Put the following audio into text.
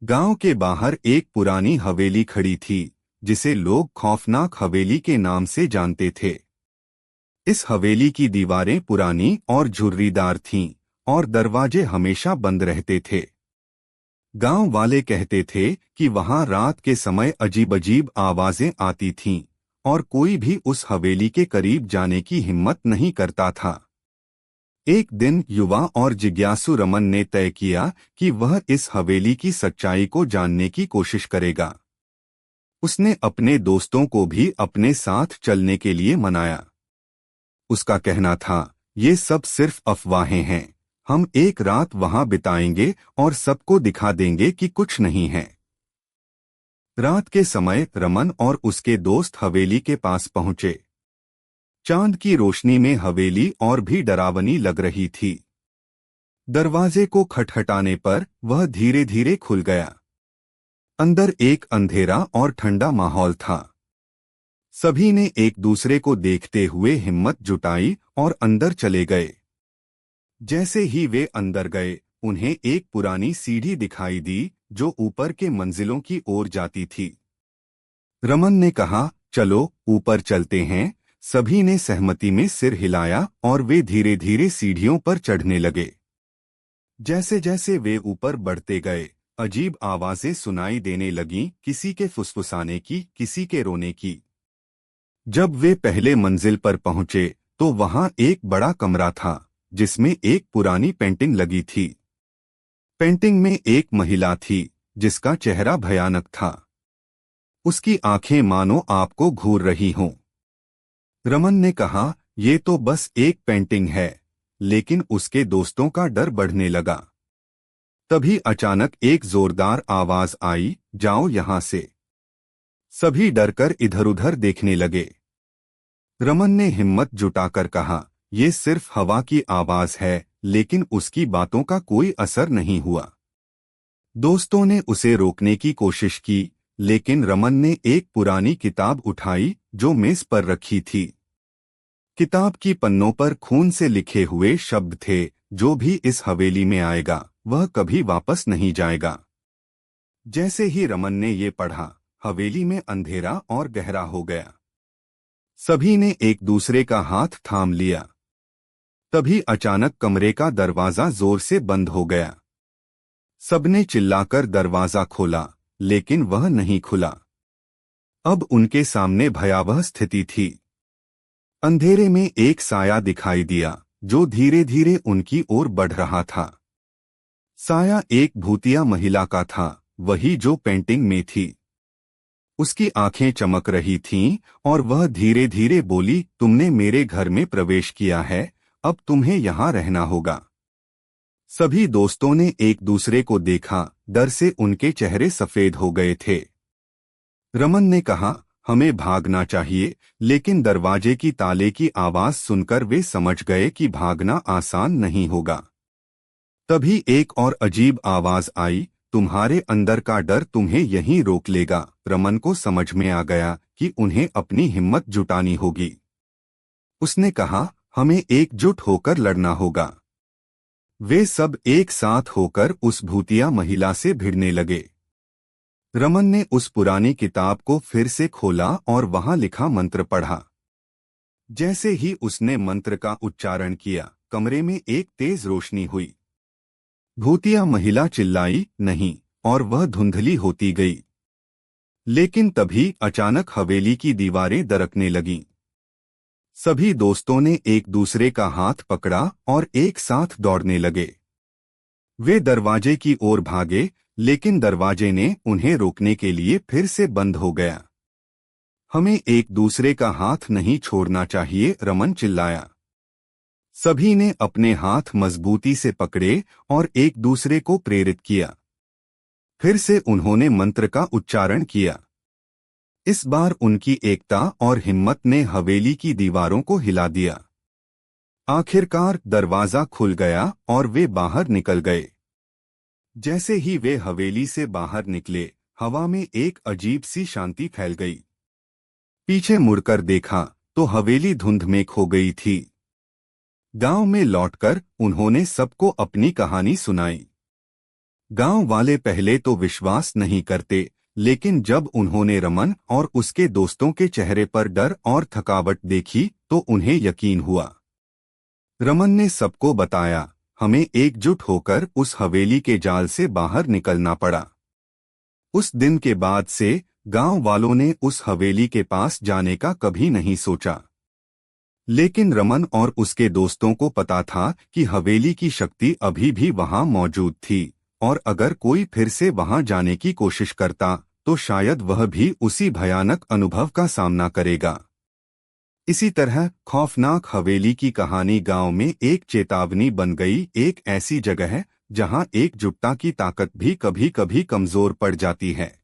गांव के बाहर एक पुरानी हवेली खड़ी थी, जिसे लोग खौफनाक हवेली के नाम से जानते थे। इस हवेली की दीवारें पुरानी और झुर्रीदार थीं, और दरवाजे हमेशा बंद रहते थे। गांव वाले कहते थे कि वहां रात के समय अजीब अजीब आवाजें आती थीं, और कोई भी उस हवेली के करीब जाने की हिम्मत नहीं करता था। एक दिन युवा और जिज्ञासु रमन ने तय किया कि वह इस हवेली की सच्चाई को जानने की कोशिश करेगा। उसने अपने दोस्तों को भी अपने साथ चलने के लिए मनाया। उसका कहना था, ये सब सिर्फ अफवाहें हैं। हम एक रात वहां बिताएंगे और सबको दिखा देंगे कि कुछ नहीं है। रात के समय रमन और उसके दोस्त हवेली के पास पहुंचे। चांद की रोशनी में हवेली और भी डरावनी लग रही थी। दरवाजे को खटखटाने पर वह धीरे धीरे खुल गया। अंदर एक अंधेरा और ठंडा माहौल था। सभी ने एक दूसरे को देखते हुए हिम्मत जुटाई और अंदर चले गए। जैसे ही वे अंदर गए, उन्हें एक पुरानी सीढ़ी दिखाई दी जो ऊपर के मंजिलों की ओर जाती थी। रमन ने कहा, चलो ऊपर चलते हैं। सभी ने सहमति में सिर हिलाया और वे धीरे धीरे सीढ़ियों पर चढ़ने लगे। जैसे जैसे वे ऊपर बढ़ते गए, अजीब आवाजें सुनाई देने लगीं, किसी के फुसफुसाने की, किसी के रोने की। जब वे पहले मंजिल पर पहुंचे तो वहां एक बड़ा कमरा था, जिसमें एक पुरानी पेंटिंग लगी थी। पेंटिंग में एक महिला थी जिसका चेहरा भयानक था। उसकी आंखें मानो आपको घूर रही हों। रमन ने कहा, ये तो बस एक पेंटिंग है, लेकिन उसके दोस्तों का डर बढ़ने लगा। तभी अचानक एक जोरदार आवाज आई, जाओ यहां से। सभी डरकर इधर-उधर देखने लगे। रमन ने हिम्मत जुटाकर कहा, ये सिर्फ हवा की आवाज है, लेकिन उसकी बातों का कोई असर नहीं हुआ। दोस्तों ने उसे रोकने की कोशिश की, लेकिन रमन ने एक पुरानी किताब उठाई जो मेज पर रखी थी। किताब की पन्नों पर खून से लिखे हुए शब्द थे, जो भी इस हवेली में आएगा वह कभी वापस नहीं जाएगा। जैसे ही रमन ने ये पढ़ा, हवेली में अंधेरा और गहरा हो गया। सभी ने एक दूसरे का हाथ थाम लिया। तभी अचानक कमरे का दरवाजा जोर से बंद हो गया। सबने चिल्लाकर दरवाजा खोला, लेकिन वह नहीं खुला। अब उनके सामने भयावह स्थिति थी। अंधेरे में एक साया दिखाई दिया, जो धीरे धीरे उनकी ओर बढ़ रहा था। साया एक भूतिया महिला का था, वही जो पेंटिंग में थी। उसकी आंखें चमक रही थीं और वह धीरे धीरे बोली, तुमने मेरे घर में प्रवेश किया है, अब तुम्हें यहां रहना होगा। सभी दोस्तों ने एक दूसरे को देखा, डर से उनके चेहरे सफेद हो गए थे। रमन ने कहा, हमें भागना चाहिए, लेकिन दरवाजे की ताले की आवाज सुनकर वे समझ गए कि भागना आसान नहीं होगा। तभी एक और अजीब आवाज आई, तुम्हारे अंदर का डर तुम्हें यहीं रोक लेगा। रमन को समझ में आ गया कि उन्हें अपनी हिम्मत जुटानी होगी। उसने कहा, हमें एकजुट होकर लड़ना होगा। वे सब एक साथ होकर उस भूतिया महिला से भिड़ने लगे। रमन ने उस पुरानी किताब को फिर से खोला और वहां लिखा मंत्र पढ़ा। जैसे ही उसने मंत्र का उच्चारण किया, कमरे में एक तेज रोशनी हुई। भूतिया महिला चिल्लाई, नहीं, और वह धुंधली होती गई। लेकिन तभी अचानक हवेली की दीवारें दरकने लगीं। सभी दोस्तों ने एक दूसरे का हाथ पकड़ा और एक साथ दौड़ने लगे। वे दरवाजे की ओर भागे, लेकिन दरवाजे ने उन्हें रोकने के लिए फिर से बंद हो गया। हमें एक दूसरे का हाथ नहीं छोड़ना चाहिए, रमन चिल्लाया। सभी ने अपने हाथ मजबूती से पकड़े और एक दूसरे को प्रेरित किया। फिर से उन्होंने मंत्र का उच्चारण किया। इस बार उनकी एकता और हिम्मत ने हवेली की दीवारों को हिला दिया। आखिरकार दरवाजा खुल गया और वे बाहर निकल गए। जैसे ही वे हवेली से बाहर निकले, हवा में एक अजीब सी शांति फैल गई। पीछे मुड़कर देखा तो हवेली धुंध में खो गई थी। गांव में लौटकर उन्होंने सबको अपनी कहानी सुनाई। गांव वाले पहले तो विश्वास नहीं करते, लेकिन जब उन्होंने रमन और उसके दोस्तों के चेहरे पर डर और थकावट देखी तो उन्हें यकीन हुआ। रमन ने सबको बताया, हमें एकजुट होकर उस हवेली के जाल से बाहर निकलना पड़ा। उस दिन के बाद से गांव वालों ने उस हवेली के पास जाने का कभी नहीं सोचा। लेकिन रमन और उसके दोस्तों को पता था कि हवेली की शक्ति अभी भी वहां मौजूद थी, और अगर कोई फिर से वहां जाने की कोशिश करता तो शायद वह भी उसी भयानक अनुभव का सामना करेगा। इसी तरह खौफनाक हवेली की कहानी गांव में एक चेतावनी बन गई, एक ऐसी जगह है जहां एकजुटता की ताकत भी कभी-कभी कमजोर पड़ जाती है।